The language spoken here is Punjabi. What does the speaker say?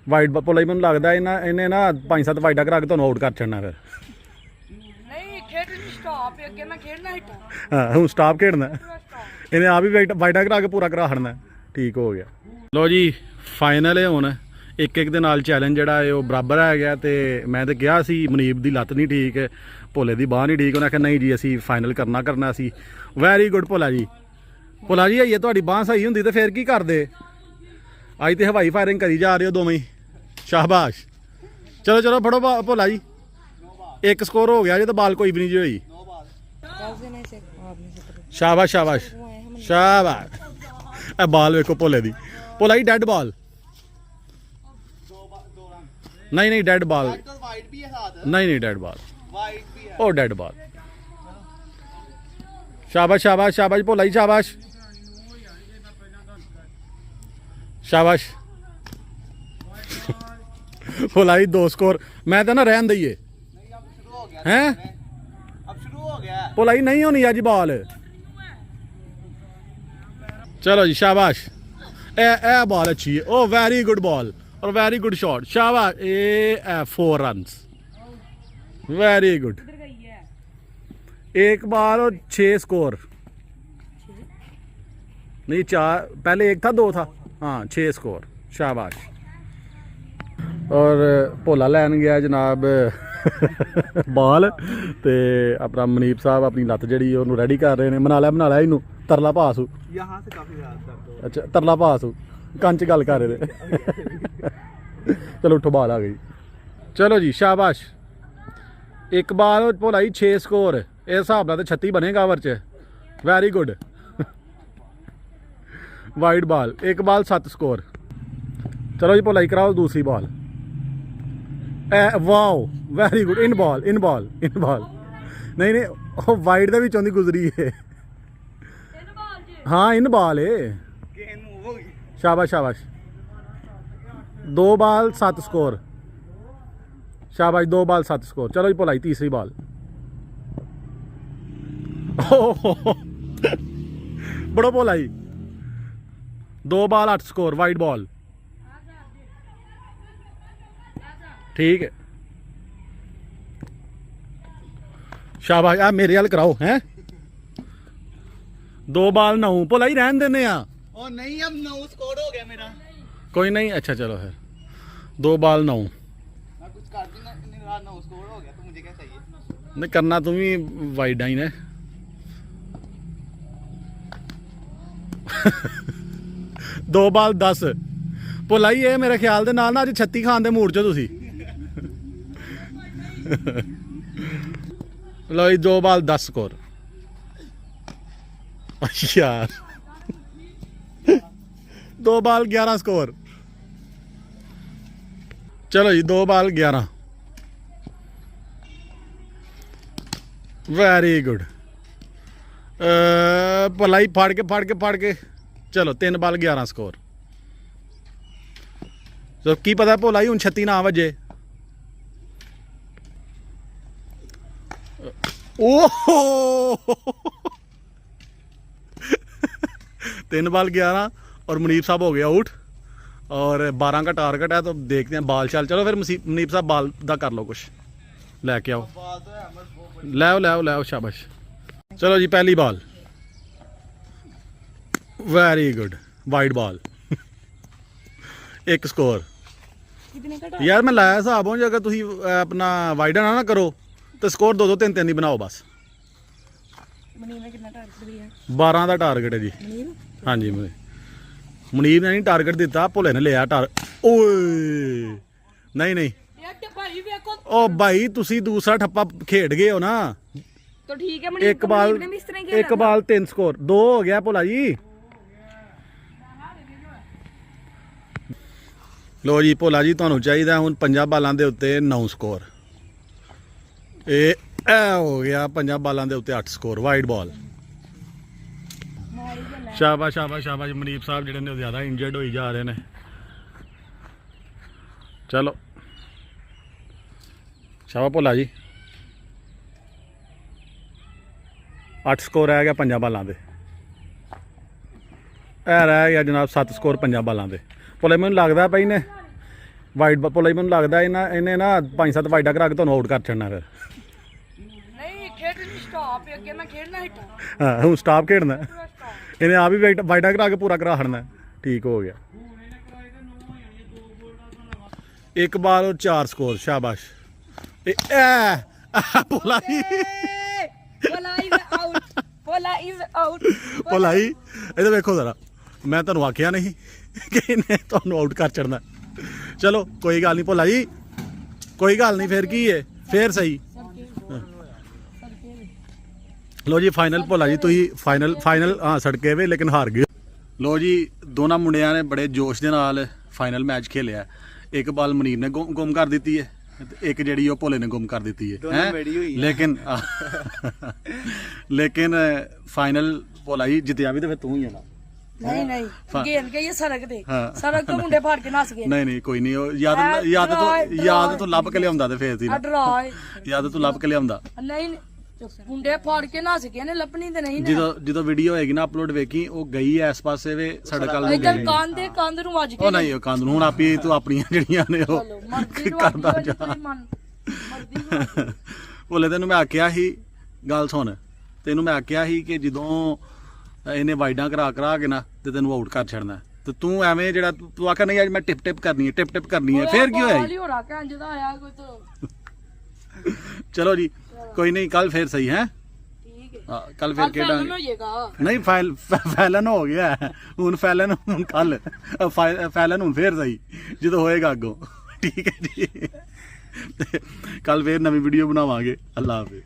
ਵਾਈਡ ਭੋਲਾ ਜੀ ਮੈਨੂੰ ਲੱਗਦਾ ਇਹਨੇ ਨਾ 5-7 ਵਾਈਡਾਂ ਕਰਾ ਕੇ ਤੁਹਾਨੂੰ ਆਊਟ ਕਰ ਛੱਡਣਾ ਫਿਰ। ਨਹੀਂ ਖੇਡਣੀ ਸਟਾਪ ਹੈ, ਅੱਗੇ ਮੈਂ ਖੇਡਣਾ ਸੀ ਹਾਂ ਹੁਣ ਸਟਾਪ ਖੇਡਣਾ, ਸਟਾਪ। ਇਹਨੇ ਆਪ ਹੀ ਵਾਈਡਾਂ ਕਰਾ ਕੇ ਪੂਰਾ ਕਰਾ ਛੱਡਣਾ। ਠੀਕ ਹੋ ਗਿਆ। ਲੋ ਜੀ ਫਾਈਨਲ ਹੈ ਹੁਣ। ਇੱਕ ਦੇ ਨਾਲ ਚੈਲੰਜ ਜਿਹੜਾ ਹੈ ਉਹ ਬਰਾਬਰ ਹੈ ਗਿਆ। ਤੇ ਮੈਂ ਤਾਂ ਕਿਹਾ ਸੀ ਮਨੀਪ ਦੀ ਲੱਤ ਨਹੀਂ ਠੀਕ, ਭੋਲੇ ਦੀ ਬਾਂਹ ਨਹੀਂ ਠੀਕ। ਉਹਨੇ ਆਖਿਆ ਨਹੀਂ ਜੀ ਅਸੀਂ ਫਾਈਨਲ ਕਰਨਾ ਸੀ। ਵੈਰੀ ਗੁੱਡ ਭੋਲਾ ਜੀ। ਭੋਲਾ ਜੀ ਇਹ ਤੁਹਾਡੀ ਬਾਂਹ ਸਹੀ ਹੁੰਦੀ ਤੇ ਫਿਰ ਕੀ ਕਰਦੇ? ਅੱਜ ਤੇ ਹਵਾਈ ਫਾਇਰਿੰਗ ਕਰੀ ਜਾ ਰਹੇ ਹੋ ਦੋਵੇਂ ਹੀ। ਸ਼ਾਬਾਸ਼। ਚਲੋ ਫੜੋ ਭੋਲਾ ਜੀ। ਇੱਕ ਸਕੋਰ ਹੋ ਗਿਆ ਜੇ ਤਾਂ ਬਾਲ ਕੋਈ ਵੀ ਨਹੀਂ ਜੀ ਹੋਈ। ਸ਼ਾਬਾਸ਼। ਇਹ ਬਾਲ ਵੇਖੋ ਭੋਲੇ ਦੀ। ਭੋਲਾ ਜੀ ਡੈਡ ਬਾਲ। ਨਹੀਂ ਡੈਡ ਬਾਲ ਨਹੀਂ ਡੈਡ ਬਾਲ। ਉਹ ਡੈਡ ਬਾਲ। ਸ਼ਾਬਾਸ਼ ਭੋਲਾ ਜੀ ਸ਼ਾਬਾਸ਼। ਭੋਲਾ ਜੀ 2 ਸਕੋਰ। ਮੈਂ ਤਾਂ ਨਾ ਰਹਿਣ ਦਈਏ हैं? अब शुरू हो गया। भोला जी नहीं होनी आज बॉल। चलो जी शाबाश। ए बॉल अच्छी है। ओ वेरी गुड बॉल और वेरी गुड शॉट। शाबाश। 4 रन्स। Very good. एक बॉल और 6 स्कोर। नहीं 4, पहले 1 था 2 था। हाँ 6 स्कोर। शाबाश। और भोला लैन गया जनाब ਬਾਲ ਤੇ ਆਪਣਾ ਮਨੀਪ ਸਾਹਿਬ ਆਪਣੀ ਲੱਤ ਜਿਹੜੀ ਉਹਨੂੰ ਰੈਡੀ ਕਰ ਰਹੇ ਨੇ। ਬਣਾ ਲਿਆ ਇਹਨੂੰ ਤਰਲਾ ਭਾਸੂ। यहाँ से काफी ज्यादा ਅੱਛਾ ਤਰਲਾ ਭਾਸੂ ਕੰਚ ਗੱਲ ਕਰ ਰਹੇ ਨੇ। ਚਲੋ ਉੱਠੋ ਬਾਲ ਆ ਗਈ। ਚਲੋ ਜੀ ਸ਼ਾਬਾਸ਼। ਇੱਕ ਬਾਲ ਭੋਲਾ ਜੀ 6 ਸਕੋਰ। ਇਸ ਹਿਸਾਬ ਨਾਲ ਤਾਂ 36 ਬਣੇਗਾ ਓਵਰ 'ਚ। Very good. ਵਾਈਡ ਬਾਲ। ਇੱਕ ਬਾਲ 7 ਸਕੋਰ। ਚਲੋ ਜੀ ਭੋਲਾ ਜੀ ਕਰਾਓ ਦੂਸਰੀ ਬਾਲ। Wow very good. ਇਨ ਬਾਲ ਨਹੀਂ ਵਾਈਡ ਦੇ ਵਿੱਚੋਂ ਦੀ ਗੁਜ਼ਰੀ ਹੈ। ਹਾਂ ਇਨ ਬਾਲ ਏ। गेंद मूव हो गई। शाबाश। 2 बाल 7 स्कोर। शाबाश 2 बाल 7 स्कोर। चलो जी भोला जी तीसरी बाल। बड़ो भोला जी 2 बाल 8 स्कोर। Wide ball. ठीक है शाबाश। आ मेरे हाल कराओ हैं। 2 बाल 9। भोला ही रहन देने आ। ओ नहीं अब 9 स्कोर हो गया मेरा। कोई नहीं। अच्छा चलो फिर 2 बाल 9। मैं कुछ कर भी नहीं रहा। 9 स्कोर हो गया तो मुझे क्या चाहिए? नहीं करना तुम ही वाइड ही ने। 2 बाल 10। भोला ही ये मेरे ख्याल दे नाल ना अज 36 खान दे मूड च तुसी। लो जी 2 बाल 10 स्कोर। यार 2 बाल 11 स्कोर। चलो जी 2 बाल 11। Very good. भलाई फाड़ के चलो 3 बाल 11 स्कोर। तो की पता भोला ही हूँ 36 ना वजे। ओहो 3 बाल 11 और मुनीब साहब हो गया आउट। और 12 का टारगेट है तो देखते हैं बाल चाल। चलो फिर मुनीब साहब बाल दा कर लो कुछ। लैके आओ बाल तो है मत वो ले आओ शाबाश। चलो जी पहली बाल। Very good. Wide ball. 1 score. यार मैं लाया हिसाब हो अगर तुम अपना वाइडा ना करो तो स्कोर 2-2 3-3 ही बनाओ बस। 12 का टारगेट है जी। हाँ जी मुनीब ने नहीं टारगेट दिता। भोले ने लिया ओए नहीं ओ भाई तुसी दूसरा ठप्पा खेड गए हो ना। तो ठीक है। एक बाल 3 स्कोर। 2 हो गया भोला जी। लो जी भोला जी तुहानू चाहिए हुण 5 बालों के उत्ते 9 स्कोर। ए हो गया 5 बालों के उत्ते 8 स्कोर। Wide ball. शाबाश मनीप साहब जिहड़े ने ज़्यादा इंजर्ड होई जा रहे हैं। चलो शाबाश भोला जी। 8 स्कोर रह गया 5 बालों के। रह गया जनाब 7 स्कोर 5 बालों के। भोले मैनूं लगदा पई ने ਵਾਈਡ ਭੋਲਾ ਜੀ ਮੈਨੂੰ ਲੱਗਦਾ ਇਹਨੇ ਨਾ 5-7 ਵਾਈਡਾਂ ਕਰਾ ਕੇ ਤੁਹਾਨੂੰ ਆਊਟ ਕਰ ਛੱਡਣਾ ਫਿਰ। ਨਹੀਂ ਖੇਡਣੀ ਸਟਾਪ ਅੱਗੇ ਮੈਂ ਖੇਡਣਾ ਹਿੱਟਾ ਹਾਂ ਹੁਣ ਸਟਾਪ ਖੇਡਣਾ ਪੂਰਾ ਸਟਾਪ। ਇਹਨੇ ਆ ਵੀ ਵਾਈਡਾਂ ਕਰਾ ਕੇ ਪੂਰਾ ਕਰਾ ਛੱਡਣਾ। ਠੀਕ ਹੋ ਗਿਆ। ਇੱਕ ਬਾਲ ਔਰ 4 ਸਕੋਰ। ਸ਼ਾਬਾਸ਼। ਭੋਲਾ ਜੀ Pola is out. Pola is out. ਭੋਲਾ ਜੀ ਇਹਦੇ ਵੇਖੋ ਜ਼ਰਾ, ਮੈਂ ਤੁਹਾਨੂੰ ਆਖਿਆ ਨਹੀਂ ਕਿ ਇਹਨੇ ਤੁਹਾਨੂੰ ਆਊਟ ਕਰ ਛੱਡਣਾ। ਚਲੋ ਕੋਈ ਗੱਲ ਨਹੀਂ ਭੋਲਾ ਜੀ, ਕੋਈ ਗੱਲ ਨਹੀਂ, ਫਿਰ ਕੀ ਹੈ, ਫਿਰ ਸਹੀ। ਲੋ ਜੀ ਫਾਈਨਲ ਭੋਲਾ ਜੀ ਤੁਸੀਂ ਫਾਈਨਲ ਹਾਂ ਸੜਕੇ ਵੇ ਲੇਕਿਨ ਹਾਰ ਗਏ। ਲੋ ਜੀ ਦੋਨਾਂ ਮੁੰਡਿਆਂ ਨੇ ਬੜੇ ਜੋਸ਼ ਦੇ ਨਾਲ ਫਾਈਨਲ ਮੈਚ ਖੇਲਿਆ। ਇੱਕ ਬਾਲ ਮਨੀਰ ਨੇ ਗੁੰਮ ਕਰ ਦਿੱਤੀ ਹੈ ਤੇ ਇੱਕ ਜਿਹੜੀ ਉਹ ਭੋਲੇ ਨੇ ਗੁੰਮ ਕਰ ਦਿੱਤੀ ਹੈ ਲੇਕਿਨ ਫਾਈਨਲ ਭੋਲਾ ਜੀ ਜਿੱਤਿਆ ਵੀ ਤੇ ਫਿਰ ਤੂੰ ਹੀ ਹੈ ਨਾ। ਨਹੀਂ ਗੇਂਦ ਗਈ ਹੈ ਸੜਕ ਤੇ, ਸੜਕ ਤੋਂ ਮੁੰਡੇ ਫਾੜ ਕੇ ਨੱਸ ਗਏ। ਨਹੀਂ ਕੋਈ ਨਹੀਂ, ਉਹ ਯਾਦ ਤੋਂ ਲੱਭ ਕੇ ਲਿਆਉਂਦਾ ਤੇ ਫੇਰ ਸੀ ਨਾ। ਯਾਦ ਤੋਂ ਲੱਭ ਕੇ ਲਿਆਉਂਦਾ। ਨਹੀਂ ਮੁੰਡੇ ਫਾੜ ਕੇ ਨੱਸ ਗਏ ਨੇ, ਲੱਭਣੀ ਤੇ ਨਹੀਂ। ਜਦੋਂ ਵੀਡੀਓ ਹੋਏਗੀ ਨਾ ਅਪਲੋਡ ਵੇਖੀ, ਉਹ ਗਈ ਐ ਇਸ ਪਾਸੇ ਵੇ ਸੜਕ ਵੱਲ ਨੂੰ ਇਧਰ ਗਈ। ਕੰਧ ਨੂੰ ਵੱਜ ਕੇ ਉਹ ਨਹੀਂ, ਉਹ ਕੰਧ ਨੂੰ ਹੁਣ ਆਪੀ ਤੂੰ ਆਪਣੀਆਂ ਜਿਹੜੀਆਂ ਨੇ ਉਹ ਕਰਦਾ ਜਾ। ਭੋਲੇ ਤੈਨੂੰ ਮੈਂ ਆਖਿਆ ਸੀ, ਗੱਲ ਸੁਣ, ਤੈਨੂੰ ਮੈਂ ਆਖਿਆ ਸੀ ਕਿ ਜਦੋਂ ਇਹਨੇ ਵਾਈਡਾਂ ਕਰਾ ਕੇ ਨਾ ਤੇ ਤੈਨੂੰ ਆਊਟ ਕਰ ਛੱਡਣਾ, ਤੇ ਤੂੰ ਐਵੇਂ ਜਿਹੜਾ ਤੂੰ ਆਖਿਆ ਨਹੀਂ ਅੱਜ ਮੈਂ ਟਿਪ ਕਰਨੀ ਹੈ ਫੇਰ ਕੀ ਹੋਇਆ ਜੀ? ਚਲੋ ਜੀ ਕੋਈ ਨਹੀਂ, ਕੱਲ ਫੇਰ ਸਹੀ ਹੈ। ਕੱਲ ਫੇਰ ਖੇਡਾਂਗੇ। ਨਹੀਂ ਫੈਲਨ ਹੋ ਗਿਆ ਹੁਣ, ਹੁਣ ਕੱਲ ਫੈਲਨ ਹੁਣ ਫੇਰ ਸਹੀ ਜਦੋਂ ਹੋਏਗਾ ਅੱਗੋਂ। ਠੀਕ ਹੈ ਜੀ, ਕੱਲ ਫੇਰ ਨਵੀਂ ਵੀਡੀਓ ਬਣਾਵਾਂਗੇ। ਅੱਲਾ ਹਾਫਿਜ਼।